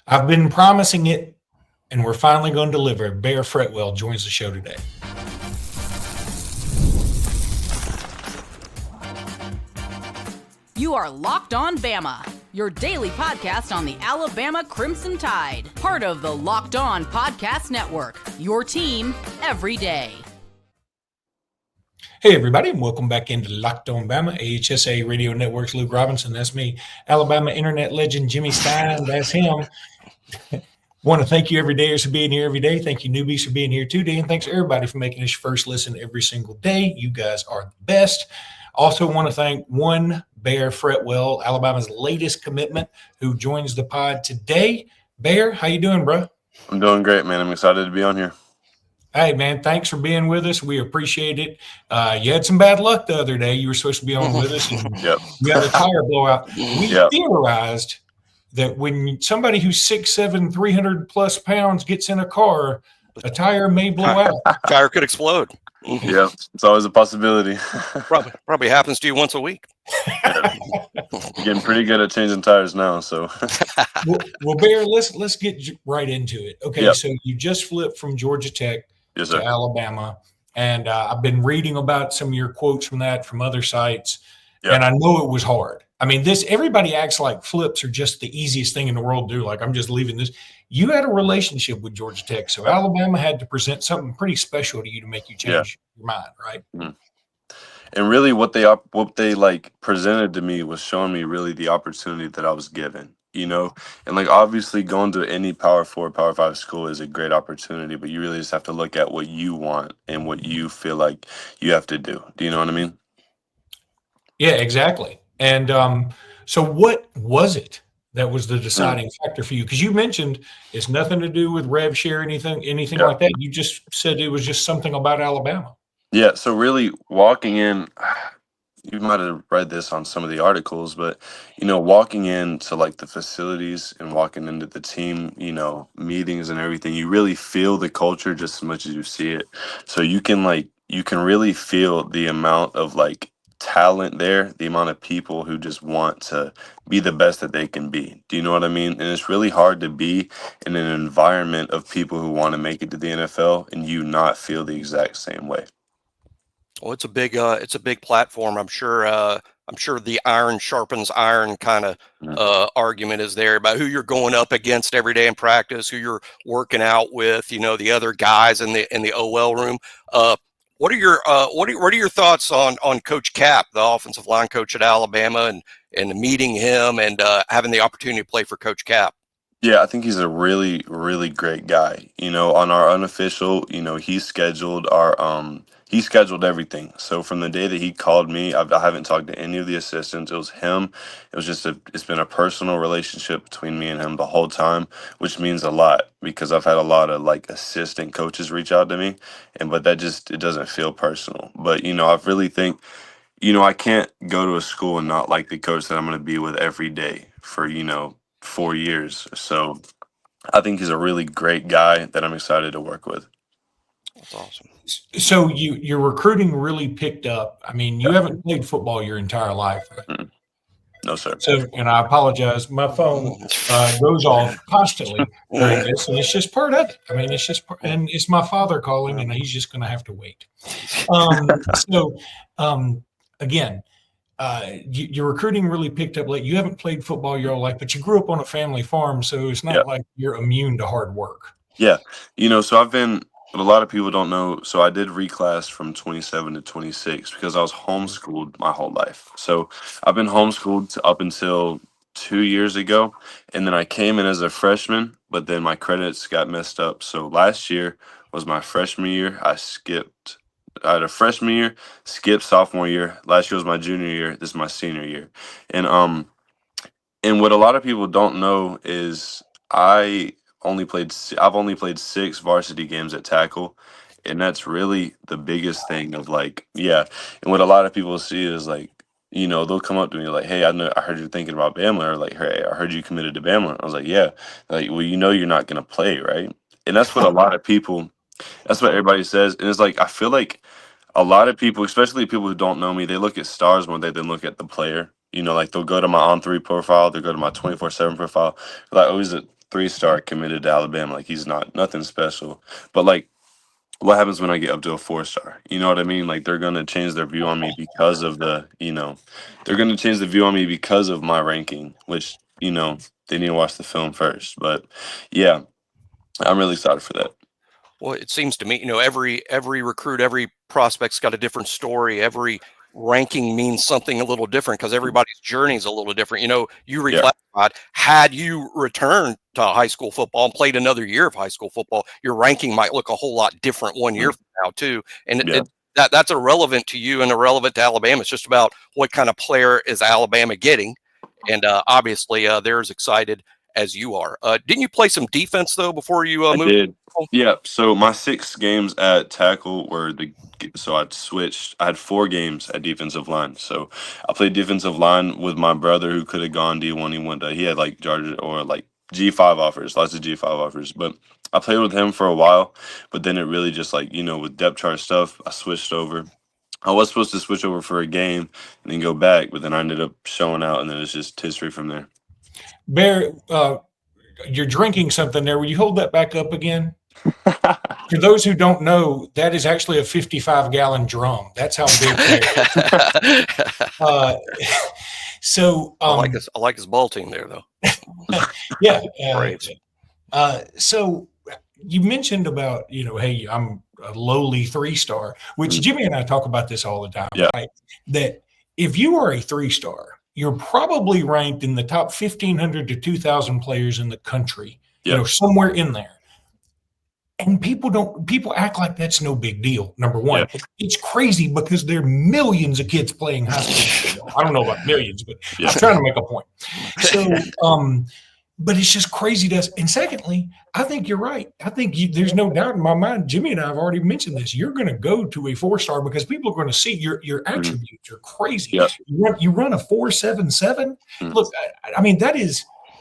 I've been promising it, and we're finally going to deliver. Bear Fretwell joins the show today. You are Locked On Bama, your daily podcast on the Alabama Crimson Tide. Part of the Locked On Podcast Network, your team every day. Hey, everybody, and welcome back into Locked On Bama, AHSA Radio Network's Luke Robinson. That's me. Alabama internet legend Jimmy Stein. That's him. Want to thank you everydayers for being here every day. Thank you newbies for being here today. And thanks everybody for making this your first listen every single day. You guys are the best. Also want to thank one Bear Fretwell, Alabama's latest commitment, who joins the pod today. Bear, how you doing, bro? I'm doing great, man. I'm excited to be on here. Hey, man, thanks for being with us. We appreciate it. You had some bad luck the other day. You were supposed to be on with us, and Yep. you had a tire blowout. We Yep. theorized that when somebody who's 6'7", 300-plus pounds gets in a car, a tire may blow out. Tire could explode. Yeah, it's always a possibility. Probably happens to you once a week. Getting pretty good at changing tires now, so. Well, Bear, let's get right into it. Okay, Yep. So you just flipped from Georgia Tech Yes, to sir. Alabama, and I've been reading about some of your quotes from that from other sites, Yep. and I know it was hard. I mean, everybody acts like flips are just the easiest thing in the world to do. Like, I'm just leaving this. You had a relationship with Georgia Tech, so Alabama had to present something pretty special to you to make you change your mind, right? And really what they like presented to me was showing me really the opportunity that I was given, you know? And like obviously going to any Power 4, Power 5 school is a great opportunity, but you really just have to look at what you want and what you feel like you have to do. Do you know what I mean? Yeah, exactly. And so what was it that was the deciding factor for you? Because you mentioned it's nothing to do with rev share, anything Yeah. like that. You just said it was just something about Alabama. Yeah, so really walking in, you might have read this on some of the articles, but you know, walking into like the facilities and walking into the team, you know, meetings and everything, you really feel the culture just as much as you see it. So you can really feel the amount of like talent there, the amount of people who just want to be the best that they can be. Do you know what I mean? And it's really hard to be in an environment of people who want to make it to the NFL and you not feel the exact same way. Well, it's a big platform. I'm sure the iron sharpens iron kind of argument is there about who you're going up against every day in practice, who you're working out with, you know, the other guys in the OL room. What are your thoughts on Coach Cap, the offensive line coach at Alabama, and meeting him and having the opportunity to play for Coach Cap? Yeah, I think he's a really, really great guy. You know, on our unofficial, you know, he scheduled everything. So from the day that he called me, I haven't talked to any of the assistants. It was him. It was it's been a personal relationship between me and him the whole time, which means a lot because I've had a lot of like assistant coaches reach out to me, but it doesn't feel personal. But, you know, I really think, you know, I can't go to a school and not like the coach that I'm going to be with every day for, you know, 4 years. So I think he's a really great guy that I'm excited to work with. That's awesome. So your recruiting really picked up. I mean, you haven't played football your entire life. Right? No, sir. So, and I apologize. My phone goes off constantly during this, and it's just part of it. I mean, and it's my father calling, and he's just going to have to wait. Again, your recruiting really picked up late. You haven't played football your whole life, but you grew up on a family farm, so it's not like you're immune to hard work. Yeah. You know, so what a lot of people don't know, so I did reclass from 27 to 26 because I was homeschooled my whole life. So I've been homeschooled up until 2 years ago, and then I came in as a freshman, but then my credits got messed up. So last year was my freshman year. I had a freshman year, skipped sophomore year. Last year was my junior year. This is my senior year. And what a lot of people don't know is I've only played 6 varsity games at tackle, and that's really the biggest thing of like, yeah. And what a lot of people see is like, you know, they'll come up to me like, hey, I heard you're thinking about Bama, or like, hey, I heard you committed to Bama. I was like, yeah. Like, well, you know, you're not going to play, right? And that's what that's what everybody says. And it's like, I feel like a lot of people, especially people who don't know me, they look at stars more than look at the player. You know, like they'll go to my On3 profile, they'll go to my 24/7 profile. Like, oh, he's a 3-star committed to Alabama. Like he's nothing special. But like, what happens when I get up to a 4-star? You know what I mean? Like they're gonna change their view on me because of they're gonna change the view on me because of my ranking, which they need to watch the film first. But yeah, I'm really excited for that. Well, it seems to me, every recruit, every prospect's got a different story. Every ranking means something a little different because everybody's journey is a little different. You reclassified. Had you returned to high school football and played another year of high school football, your ranking might look a whole lot different 1 year from now too. And that's irrelevant to you and irrelevant to Alabama. It's just about what kind of player is Alabama getting, and obviously they're as excited as you are. Didn't you play some defense though before you moved? I did. Yeah. So my 6 games at tackle were so I'd switched. I had 4 games at defensive line. So I played defensive line with my brother who could have gone D1. He had like Georgia or like G5 offers, lots of G5 offers. But I played with him for a while. But then it really just like, with depth chart stuff, I switched over. I was supposed to switch over for a game and then go back, but then I ended up showing out, and then it's just history from there. Bear, you're drinking something there. Will you hold that back up again? For those who don't know, that is actually a 55-gallon drum. That's how big that is. So I like his ball team there, though. Yeah. Braves. So you mentioned about, hey, I'm a lowly 3-star, which Jimmy and I talk about this all the time, right? That if you are a 3-star, you're probably ranked in the top 1,500 to 2,000 players in the country, somewhere in there. And people act like that's no big deal. Number one, it's crazy because there are millions of kids playing high school football. I don't know about millions, but I'm trying to make a point. So, but it's just crazy to us. And secondly, I think you're right. I think there's no doubt in my mind. Jimmy and I have already mentioned this. You're going to go to a 4-star because people are going to see your attributes are crazy. Yeah. You run a 4.77. Look, I mean,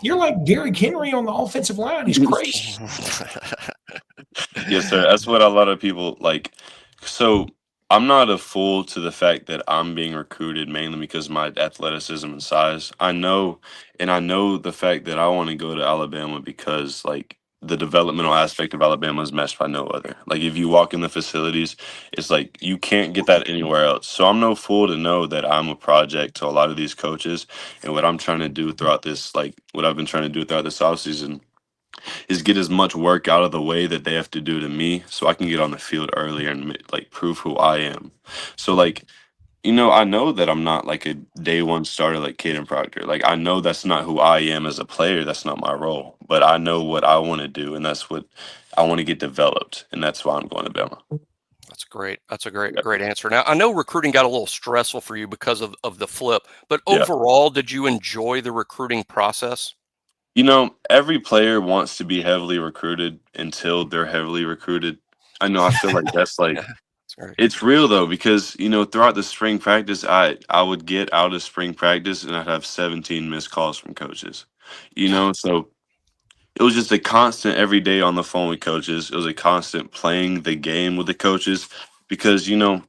you're like Derrick Henry on the offensive line. He's crazy. Yes, sir. That's what a lot of people like. So I'm not a fool to the fact that I'm being recruited mainly because of my athleticism and size. I know the fact that I want to go to Alabama because like the developmental aspect of Alabama is matched by no other. Like if you walk in the facilities, it's like you can't get that anywhere else. So I'm no fool to know that I'm a project to a lot of these coaches, and what I'm trying to do throughout this, like what I've been trying to do throughout this offseason, is get as much work out of the way that they have to do to me so I can get on the field earlier and like prove who I am. So like, I know that I'm not like a day one starter like Caden Proctor. Like I know that's not who I am as a player. That's not my role. But I know what I want to do, and that's what I want to get developed, and that's why I'm going to Bama. That's great. That's a great answer. Now I know recruiting got a little stressful for you because of the flip, but overall, did you enjoy the recruiting process? Every player wants to be heavily recruited until they're heavily recruited. I know. I feel like that's like, it's real though, because, throughout the spring practice, I would get out of spring practice and I'd have 17 missed calls from coaches, so it was just a constant every day on the phone with coaches. It was a constant playing the game with the coaches because, even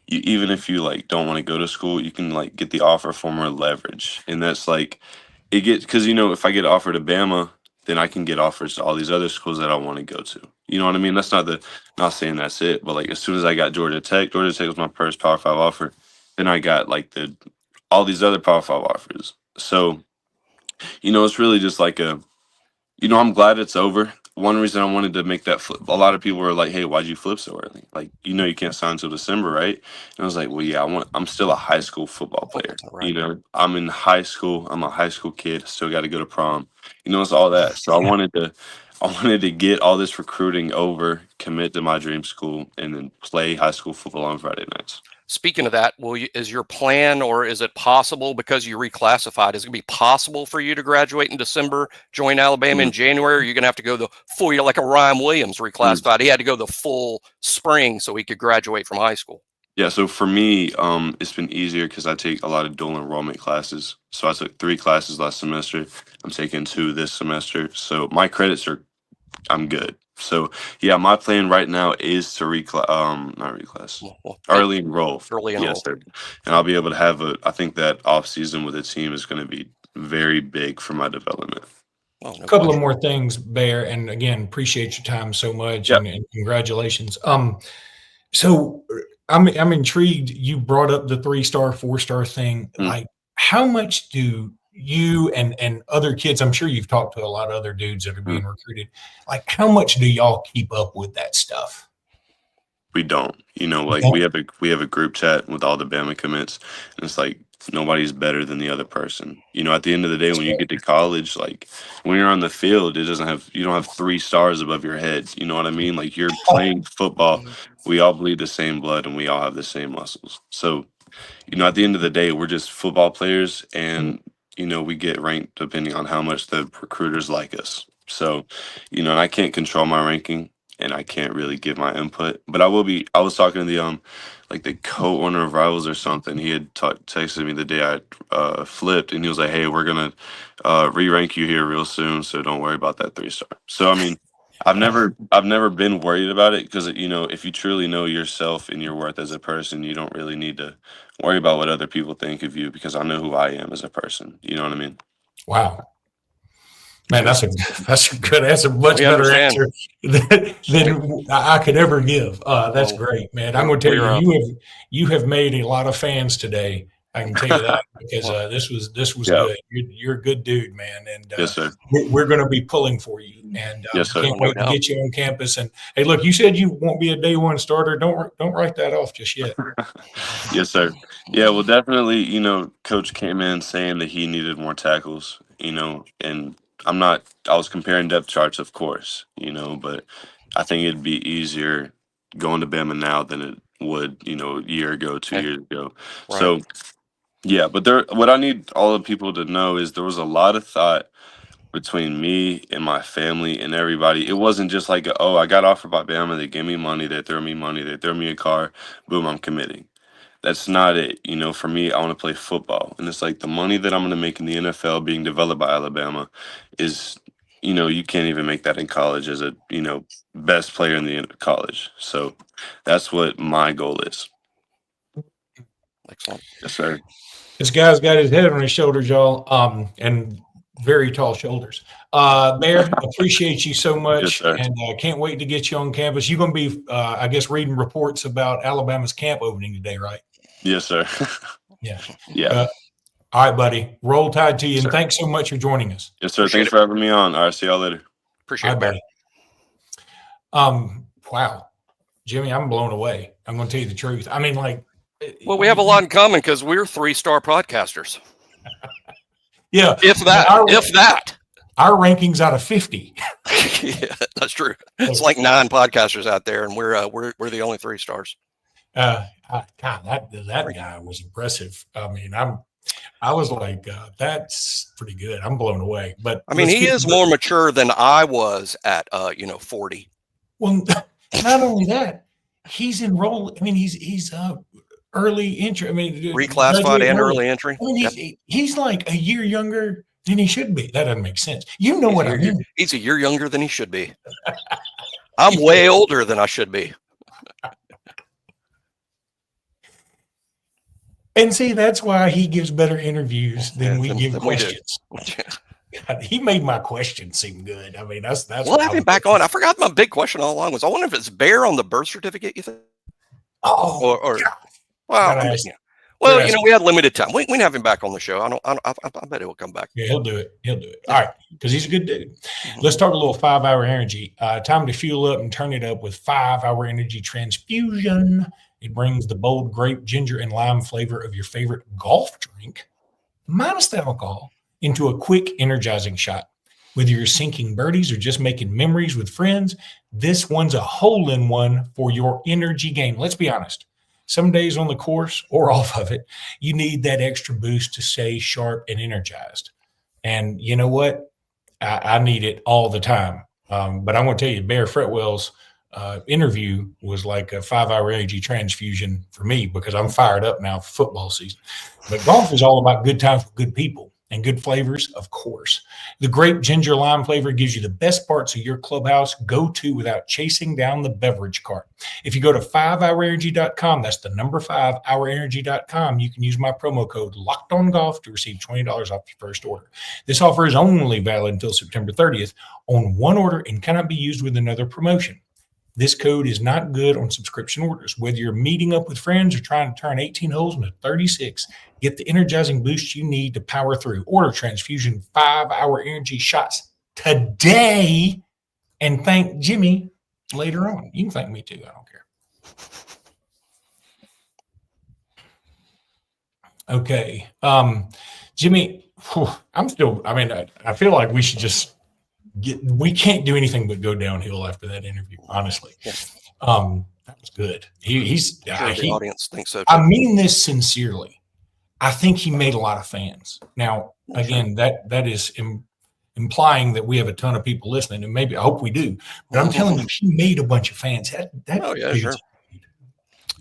if you like don't want to go to school, you can like get the offer for more leverage. And that's like, it gets, because if I get offered a Bama, then I can get offers to all these other schools that I want to go to. You know what I mean? That's not saying that's it, but like as soon as I got Georgia Tech was my first Power 5 offer. Then I got like all these other Power 5 offers. So, it's really just like I'm glad it's over. One reason I wanted to make that flip, a lot of people were like, hey, why'd you flip so early? Like, you can't sign until December, right? And I was like, well, yeah, I'm still a high school football player. Right. I'm in high school. I'm a high school kid. Still got to go to prom. It's all that. So I wanted to get all this recruiting over, commit to my dream school, and then play high school football on Friday nights. Speaking of that, is your plan, or is it possible, because you reclassified, is it going to be possible for you to graduate in December, join Alabama in January? Or are you going to have to go the full year, like a Ryan Williams reclassified? He had to go the full spring so he could graduate from high school. Yeah, so for me, it's been easier because I take a lot of dual enrollment classes. So I took 3 classes last semester. I'm taking 2 this semester. So my credits I'm good. So yeah, my plan right now is to early enroll. Yes, sir. And I'll be able to have I think that off season with the team is going to be very big for my development. Oh, no A couple of question. more things, Bear, and again, appreciate your time so much, Yep. and congratulations. So I'm intrigued. You brought up the 3-star, 4-star thing. Mm. Like, how much do you and other kids? I'm sure you've talked to a lot of other dudes that are being recruited. Like, how much do y'all keep up with that stuff? We don't, like don't? we have a group chat with all the Bama commits, and it's like nobody's better than the other person. At the end of the day, when you get to college, like when you're on the field, you don't have 3 stars above your head. You know what I mean? Like you're playing football. We all bleed the same blood and we all have the same muscles. So, at the end of the day, we're just football players, and we get ranked depending on how much the recruiters like us. So, and I can't control my ranking, and I can't really give my input. But I was talking to the like the co-owner of Rivals or something. He had texted me the day I flipped, and he was like, "Hey, we're gonna re-rank you here real soon, so don't worry about that 3-star." So I mean, I've never been worried about it, because if you truly know yourself and your worth as a person, you don't really need to worry about what other people think of you, because I know who I am as a person. You know what I mean? Wow. Man, that's a much better understand. answer than I could ever give. That's great, man. I'm going to tell you, you have made a lot of fans today. I can tell you that, because this was Yeah. good. You're a good dude, man, and Yes, sir. we're going to be pulling for you, and Yes, sir. can't wait to get you on campus. And hey, look, you said you won't be a day one starter. Don't write that off just yet. Yes, sir. Yeah, well, definitely. Coach came in saying that he needed more tackles. And I was comparing depth charts, of course. But I think it'd be easier going to Bama now than it would, a year ago, 2 years ago. Right. So. Yeah, but what I need all the people to know is there was a lot of thought between me and my family and everybody. It wasn't just like, oh, I got offered by Bama, they gave me money, they threw me money, they threw me a car, boom, I'm committing. That's not it. For me, I want to play football. And it's like the money that I'm going to make in the NFL being developed by Alabama is, you can't even make that in college as a, best player in the college. So that's what my goal is. Excellent. Yes, sir. This guy's got his head on his shoulders, y'all, and very tall shoulders. Mayor, appreciate you so much, Yes, and can't wait to get you on campus. You're going to be, I guess, reading reports about Alabama's camp opening today, right? Yes, sir. Yeah. Yeah. All right, buddy. Roll Tide to you, Yes, and sir. thanks so much for joining us. Yes, sir. Appreciate Thanks for having me on. All right, see y'all later. Appreciate All it, right, buddy. buddy. Wow, Jimmy, I'm blown away. I'm going to tell you the truth. I mean, like, Well, we have a lot in common because we're 3-star podcasters. yeah, If that. Our rankings out of 50. Yeah, that's true. It's like 9 podcasters out there, and we're the only 3 stars. God, that guy was impressive. I mean, I was like, that's pretty good. I'm blown away. But I mean, he is more mature than I was at 40. Well, not only that, he's enrolled. I mean, he's early entry. I mean, Reclassified and early entry. I mean, he's like a year younger than he should be. That doesn't make sense. You know what I mean? He's a year younger than he should be. I'm way older than I should be. And see, that's why he gives better interviews than we give questions. God, he made my question seem good. I mean, that's. We'll have him back on. I forgot my big question all along was, I wonder if it's Bear on the birth certificate, you think? Oh, or well, Well, we had limited time. We can have him back on the show. I bet he'll come back. Yeah, he'll do it. All right, because he's a good dude. Let's start a little 5-hour energy. Time to fuel up and turn it up with 5-hour energy transfusion. It brings the bold grape, ginger, and lime flavor of your favorite golf drink, minus the alcohol, into a quick, energizing shot. Whether you're sinking birdies or just making memories with friends, this one's a hole-in-one for your energy game. Let's be honest. Some days on the course or off of it, you need that extra boost to stay sharp and energized. And you know what? I need it all the time. But I'm going to tell you, Bear Fretwell's interview was like a 5-hour energy transfusion for me, because I'm fired up now for football season. But golf is all about good times with good people. And good flavors, of course. The grape ginger lime flavor gives you the best parts of your clubhouse go-to without chasing down the beverage cart. If you go to 5hourenergy.com, that's the number 5hourenergy.com, you can use my promo code LOCKEDONGolf to receive $20 off your first order. This offer is only valid until September 30th on one order and cannot be used with another promotion. This code is not good on subscription orders. Whether you're meeting up with friends or trying to turn 18 holes into 36, get the energizing boost you need to power through. Order Transfusion 5-Hour Energy shots today and thank Jimmy later on. You can thank me too. I don't care. Okay. Jimmy, I feel like we should just we can't do anything but go downhill after that interview, honestly. That was good. The audience thinks so too. I mean this sincerely. I think he made a lot of fans. Now, again, that is implying that we have a ton of people listening, and maybe I hope we do. But I'm telling you, he made a bunch of fans. Sure.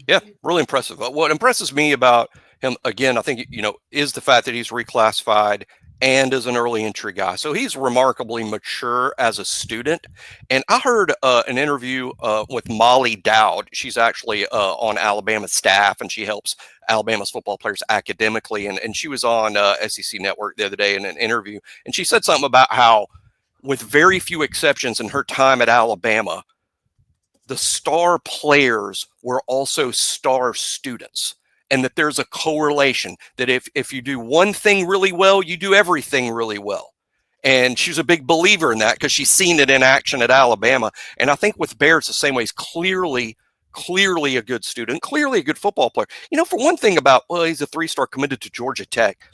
Yeah, really impressive. What impresses me about him, again, I think, is the fact that he's reclassified and is an early entry guy. So he's remarkably mature as a student. And I heard an interview with Molly Dowd. She's actually on Alabama's staff, and she helps Alabama's football players academically. And she was on SEC Network the other day in an interview. And she said something about how, with very few exceptions in her time at Alabama, the star players were also star students. And that there's a correlation that if you do one thing really well, you do everything really well. And she's a big believer in that because she's seen it in action at Alabama. And I think with Bear, it's the same way. He's clearly a good student, clearly a good football player. For one thing about, he's a 3-star committed to Georgia Tech.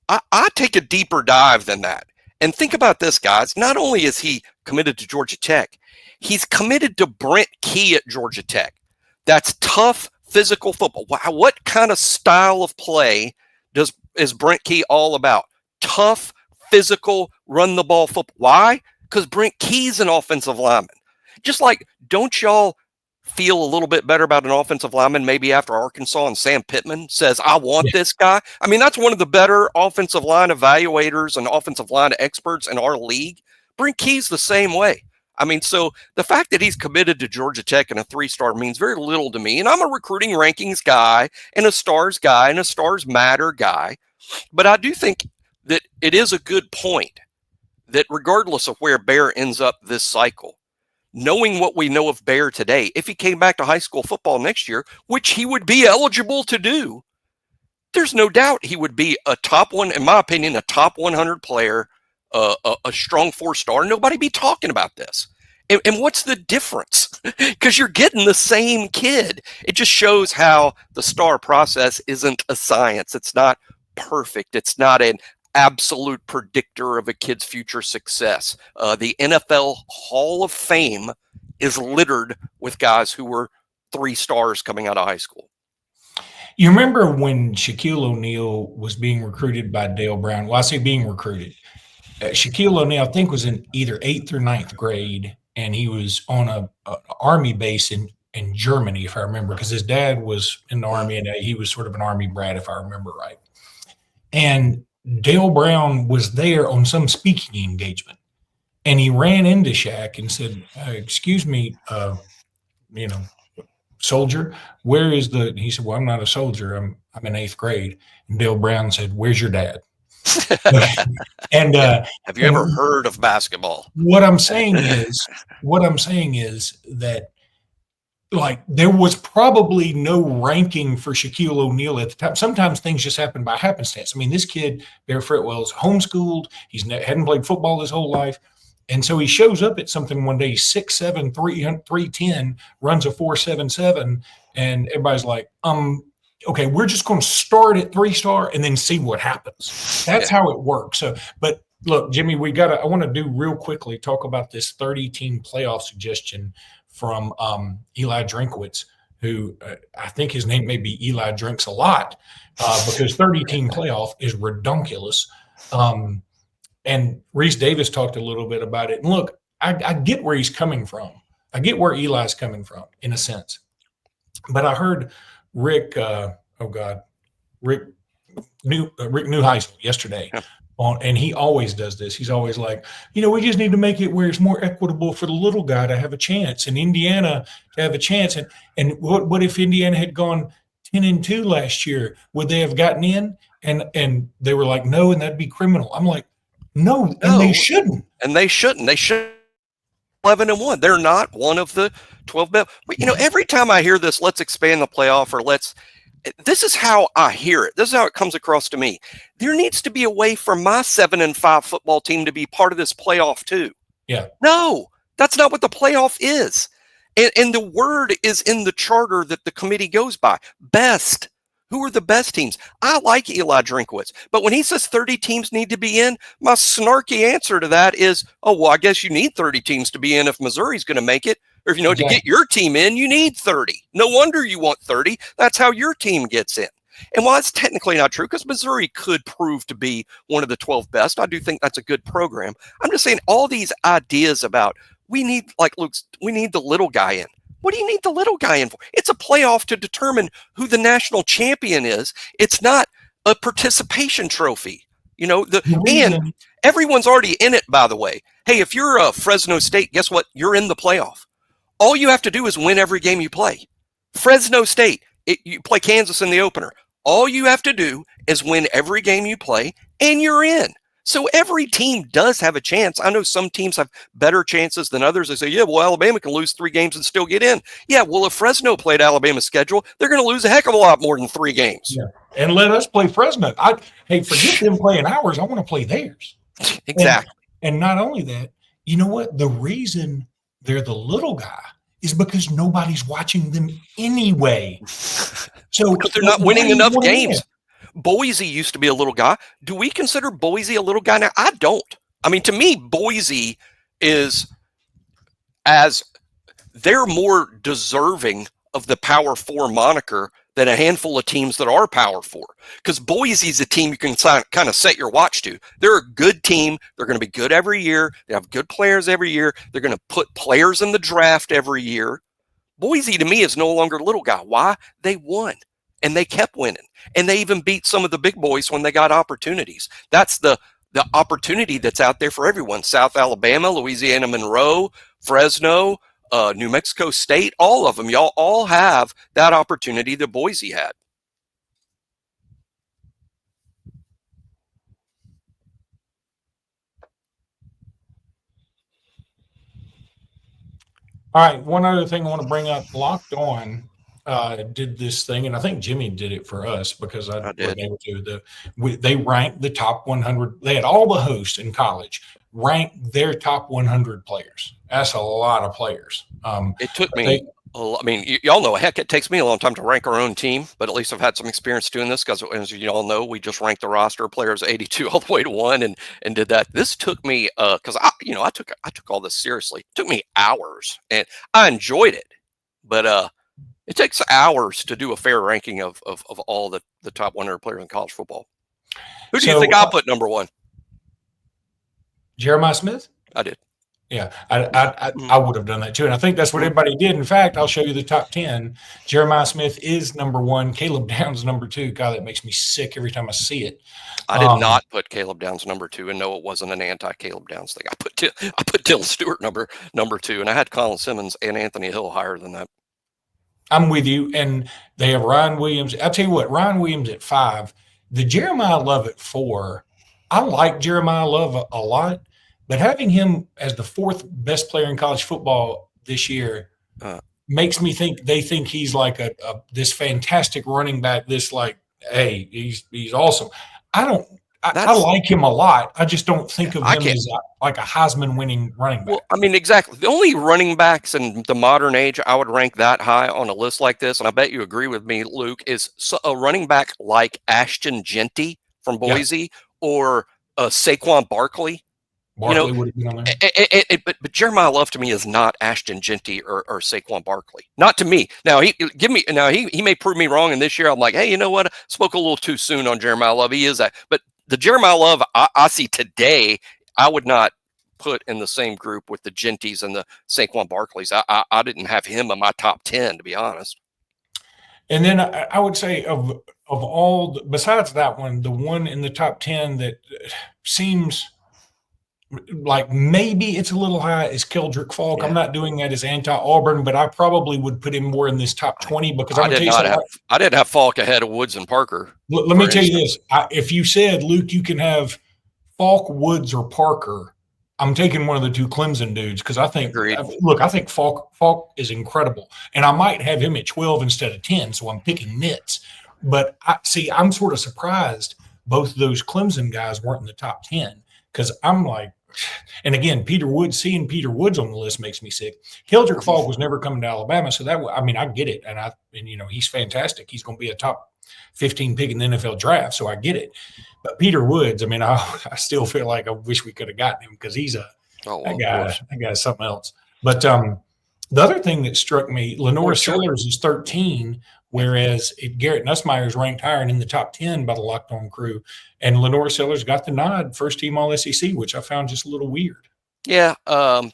I take a deeper dive than that. And think about this, guys. Not only is he committed to Georgia Tech, he's committed to Brent Key at Georgia Tech. That's tough, physical football. What kind of style of play is Brent Key all about? Tough, physical, run the ball football. Why? Because Brent Key's an offensive lineman. Just like, don't y'all feel a little bit better about an offensive lineman maybe after Arkansas and Sam Pittman says, I want this guy? I mean, that's one of the better offensive line evaluators and offensive line experts in our league. Brent Key's the same way. I mean, so the fact that he's committed to Georgia Tech and a 3-star means very little to me. And I'm a recruiting rankings guy and a stars guy and a stars matter guy. But I do think that it is a good point that regardless of where Bear ends up this cycle, knowing what we know of Bear today, if he came back to high school football next year, which he would be eligible to do, there's no doubt he would be a top one, in my opinion, a top 100 player, a strong 4-star. Nobody be talking about this. And what's the difference? Because you're getting the same kid. It just shows how the star process isn't a science. It's not perfect. It's not an absolute predictor of a kid's future success. The NFL Hall of Fame is littered with guys who were 3 stars coming out of high school. You remember when Shaquille O'Neal was being recruited by Dale Brown? Well, I say being recruited. Shaquille O'Neal, I think, was in either 8th or 9th grade, and he was on an Army base in Germany, if I remember, because his dad was in the Army, and he was sort of an Army brat, if I remember right. And Dale Brown was there on some speaking engagement, and he ran into Shaq and said, excuse me, soldier, where is the – he said, well, I'm not a soldier. I'm in 8th grade. And Dale Brown said, where's your dad? And have you ever heard of basketball? What I'm saying is that, like, there was probably no ranking for Shaquille O'Neal at the time. Sometimes things just happen by happenstance. I mean, this kid, Bear Fretwell, is homeschooled. Hadn't played football his whole life. And so he shows up at something one day, 6'7", 310, runs a 4.77, and everybody's like, okay, we're just going to start at 3-star and then see what happens. That's how it works. So, but look, Jimmy, I want to do real quickly, talk about this 30-team playoff suggestion from Eli Drinkwitz, who I think his name may be Eli Drinks a lot, because 30-team playoff is redonkulous. And Reese Davis talked a little bit about it. And look, I get where he's coming from. I get where Eli's coming from, in a sense. But I heard Rick Neuheisel yesterday and he always does this. He's always like, we just need to make it where it's more equitable for the little guy to have a chance, and Indiana to have a chance. And what if Indiana had gone 10-2 last year? Would they have gotten in? And they were like, no, and that'd be criminal. I'm like, no, and they shouldn't. And they shouldn't. They should 11-1. They're not one of the 12 best. But every time I hear this, let's expand the playoff, or this is how I hear it. This is how it comes across to me. There needs to be a way for my 7-5 football team to be part of this playoff too. Yeah. No, that's not what the playoff is. And the word is in the charter that the committee goes by. Best. Who are the best teams? I like Eli Drinkwitz, but when he says 30 teams need to be in, my snarky answer to that is, oh, well, I guess you need 30 teams to be in if Missouri's going to make it. Or if to get your team in, you need 30. No wonder you want 30. That's how your team gets in. And while it's technically not true, because Missouri could prove to be one of the 12 best, I do think that's a good program. I'm just saying all these ideas about we need the little guy in. What do you need the little guy in for? It's a playoff to determine who the national champion is. It's not a participation trophy. And everyone's already in it, by the way. Hey, if you're Fresno State, guess what? You're in the playoff. All you have to do is win every game you play. Fresno State, you play Kansas in the opener. All you have to do is win every game you play, and you're in. So every team does have a chance. I know some teams have better chances than others. They say, yeah, well, Alabama can lose 3 games and still get in. Yeah, well, if Fresno played Alabama's schedule, they're going to lose a heck of a lot more than 3 games. Yeah. And let us play Fresno. Forget them playing ours. I want to play theirs. Exactly. And not only that, you know what? The reason they're the little guy is because nobody's watching them anyway. So because they're not winning enough games. Boise used to be a little guy. Do we consider Boise a little guy now? I don't. I mean, to me, Boise they're more deserving of the Power 4 moniker than a handful of teams that are Power 4. Because Boise's a team you can kind of set your watch to. They're a good team. They're going to be good every year. They have good players every year. They're going to put players in the draft every year. Boise, to me, is no longer a little guy. Why? They won. And they kept winning. And they even beat some of the big boys when they got opportunities. That's the opportunity that's out there for everyone. South Alabama, Louisiana Monroe, Fresno, New Mexico State, all of them. Y'all all have that opportunity that Boise had. All right. One other thing I want to bring up, Locked On did this thing, and I think Jimmy did it for us because I wasn't able to. They ranked the top 100. They had all the hosts in college rank their top 100 players. That's a lot of players. It took me. Y'all know, heck, it takes me a long time to rank our own team, but at least I've had some experience doing this because, as you all know, we just ranked the roster of players 82 all the way to 1 and did that. This took me because I took all this seriously. It took me hours, and I enjoyed it, but it takes hours to do a fair ranking of all the top 100 players in college football. Who do you think I'll put number 1? Jeremiah Smith? I did. Yeah, I would have done that too. And I think that's what everybody did. In fact, I'll show you the top 10. Jeremiah Smith is number 1. Caleb Downs number 2. God, that makes me sick every time I see it. I did not put Caleb Downs number 2, and no, it wasn't an anti-Caleb Downs thing. I put Dylan Stewart number 2, and I had Colin Simmons and Anthony Hill higher than that. I'm with you. And they have Ryan Williams. I'll tell you what, Ryan Williams at 5. The Jeremiah Love at 4. I like Jeremiah Love a lot. But having him as the 4th best player in college football this year makes me think they think he's like this fantastic running back. This like, hey, he's awesome. I like him a lot. I just don't think of him as like a Heisman winning running back. Well, I mean, exactly. The only running backs in the modern age I would rank that high on a list like this, and I bet you agree with me, Luke, is a running back like Ashton Jeanty from Boise or Saquon Barkley. Would have been on there. But Jeremiah Love to me is not Ashton Jeanty or Saquon Barkley. Not to me. Now he may prove me wrong, and this year I'm like, hey, you know what? I spoke a little too soon on Jeremiah Love. He is that. But the Jeremiah Love I see today, I would not put in the same group with the Jeantys and the Saquon Barkleys. I didn't have him in my top 10, to be honest. And then I would say of all, besides that one, the one in the top 10 that seems like maybe it's a little high is Keldrick Falk. Yeah. I'm not doing that as anti-Auburn, but I probably would put him more in this top 20 because I didn't have Falk ahead of Woods and Parker. Let me tell you this. If you said, Luke, you can have Falk, Woods, or Parker, I'm taking one of the two Clemson dudes because I think, I think Falk is incredible. And I might have him at 12 instead of 10, so I'm picking nits. But I'm sort of surprised both of those Clemson guys weren't in the top 10 because I'm like, and again, seeing Peter Woods on the list makes me sick. Keldrick Falk was never coming to Alabama, so I get it. And he's fantastic. He's going to be a top 15 pick in the NFL draft, so I get it. But Peter Woods, I still feel like I wish we could have gotten him because he's that guy's something else. But the other thing that struck me, Lenore Sellers is 13, whereas Garrett Nussmeier is ranked higher and in the top 10 by the Locked On crew. And Lenore Sellers got the nod, first team All SEC, which I found just a little weird. Yeah, I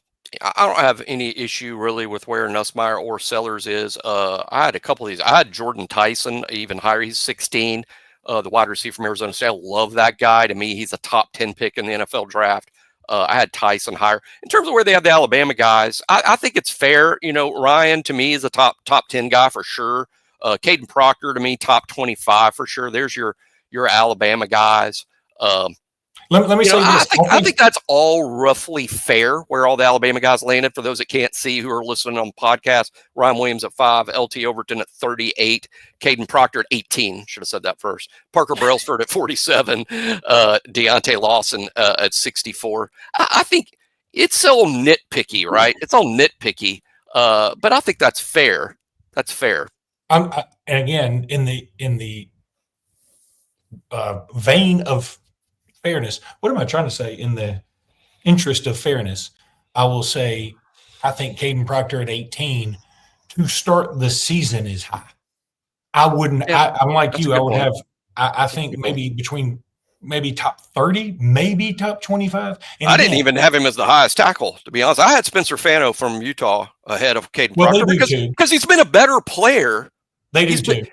don't have any issue really with where Nussmeier or Sellers is. I had a couple of these. I had Jordan Tyson even higher. He's 16, the wide receiver from Arizona State. I love that guy. To me, he's a top 10 pick in the NFL draft. I had Tyson higher. In terms of where they have the Alabama guys, I think it's fair. Ryan to me is a top 10 guy for sure. Caden Proctor to me, top 25 for sure. There's your Alabama guys. Let me say this. I think that's all roughly fair where all the Alabama guys landed. For those that can't see who are listening on the podcast, Ryan Williams at 5, LT Overton at 38, Caden Proctor at 18. Should have said that first. Parker Brailsford at 47, Deontay Lawson at 64. I think it's all nitpicky, right? It's all nitpicky, but I think that's fair. That's fair. And again, in the vein of fairness, what am I trying to say? In the interest of fairness, I will say I think Caden Proctor at 18 to start the season is high. I wouldn't. Yeah, I'm like you. I would have. I think maybe top 30, maybe top 25. And I didn't even have him as the highest tackle, to be honest. I had Spencer Fano from Utah ahead of Caden Proctor because he's been a better player. They do too.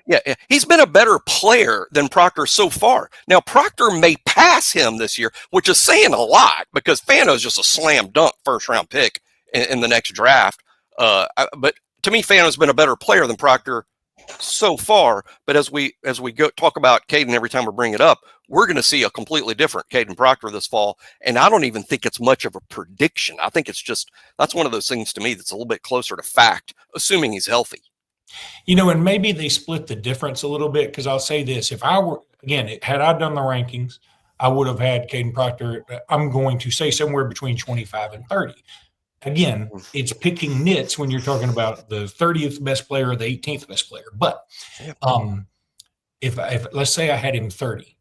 He's been a better player than Proctor so far. Now, Proctor may pass him this year, which is saying a lot because Fano's just a slam dunk first-round pick in the next draft. But to me, Fano's been a better player than Proctor so far. But as we go talk about Caden every time we bring it up, we're going to see a completely different Caden Proctor this fall. And I don't even think it's much of a prediction. I think it's just that's one of those things to me that's a little bit closer to fact, assuming he's healthy. And maybe they split the difference a little bit because I'll say this. If I were, again, had I done the rankings, I would have had Caden Proctor, I'm going to say somewhere between 25 and 30. Again, it's picking nits when you're talking about the 30th best player or the 18th best player. But if let's say I had him 30,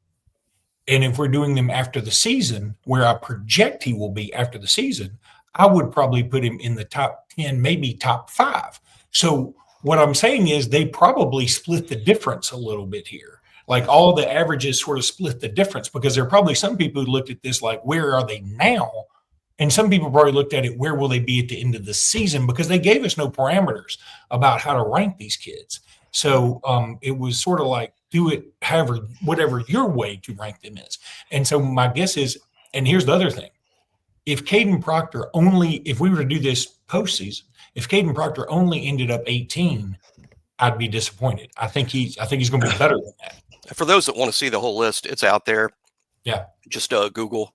and if we're doing them after the season, where I project he will be after the season, I would probably put him in the top 10, maybe top 5. So what I'm saying is they probably split the difference a little bit here. Like all the averages sort of split the difference because there are probably some people who looked at this like, where are they now? And some people probably looked at it, where will they be at the end of the season? Because they gave us no parameters about how to rank these kids. So it was sort of like, do it whatever your way to rank them is. And so my guess is, and here's the other thing. If Caden Proctor if we were to do this postseason, if Caden Proctor only ended up 18, I'd be disappointed. I think he's going to be better than that. For those that want to see the whole list, it's out there. Yeah. Just Google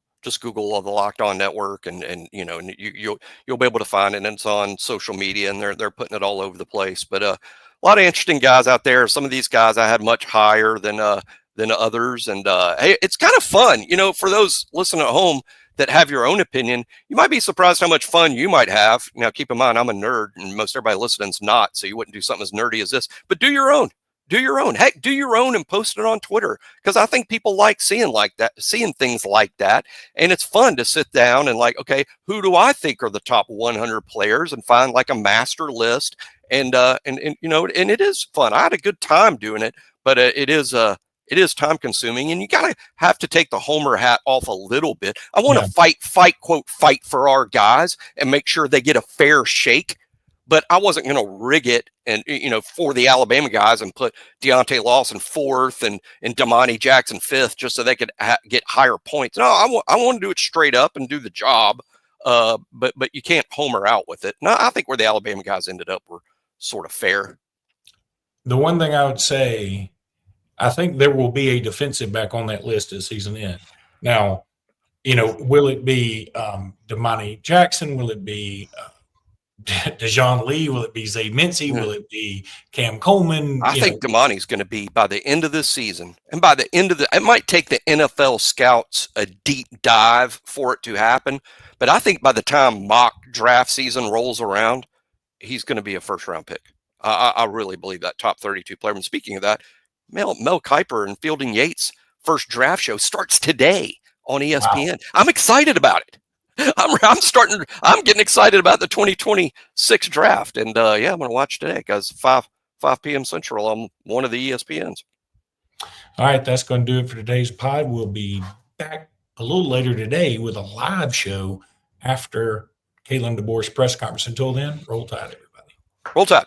all the Locked On Network, and you'll be able to find it. And it's on social media, and they're putting it all over the place. But a lot of interesting guys out there. Some of these guys I had much higher than others, and hey, it's kind of fun. For those listening at home that have your own opinion, you might be surprised how much fun you might have. Now, keep in mind, I'm a nerd, and most everybody listening's not, so you wouldn't do something as nerdy as this. But do your own. Heck, do your own and post it on Twitter, because I think people like seeing things like that, and it's fun to sit down and like, okay, who do I think are the top 100 players, and find like a master list, and it is fun. I had a good time doing it, but it is time consuming, and you gotta have to take the homer hat off a little bit. I want to fight for our guys and make sure they get a fair shake. but I wasn't going to rig it and, for the Alabama guys and put Deontay Lawson 4th and Damani Jackson 5th just so they could get higher points. No, I want to do it straight up and do the job. But you can't homer out with it. No, I think where the Alabama guys ended up were sort of fair. The one thing I would say, I think there will be a defensive back on that list as season end. Now, will it be Damani Jackson? Will it be Dejon Lee? Will it be Zay Mincy? Will it be Cam Coleman? I think Damani's going to be by the end of this season, and by the end of it might take the NFL scouts a deep dive for it to happen. But I think by the time mock draft season rolls around, he's going to be a first-round pick. I really believe that top 32 player. And speaking of that, Mel Kiper and Fielding Yates' first draft show starts today on ESPN. Wow. I'm excited about it. I'm getting excited about the 2026 draft. And I'm going to watch today because 5 p.m. Central on one of the ESPNs. All right, that's going to do it for today's pod. We'll be back a little later today with a live show after Kalen DeBoer's press conference. Until then, roll tide, everybody. Roll tide.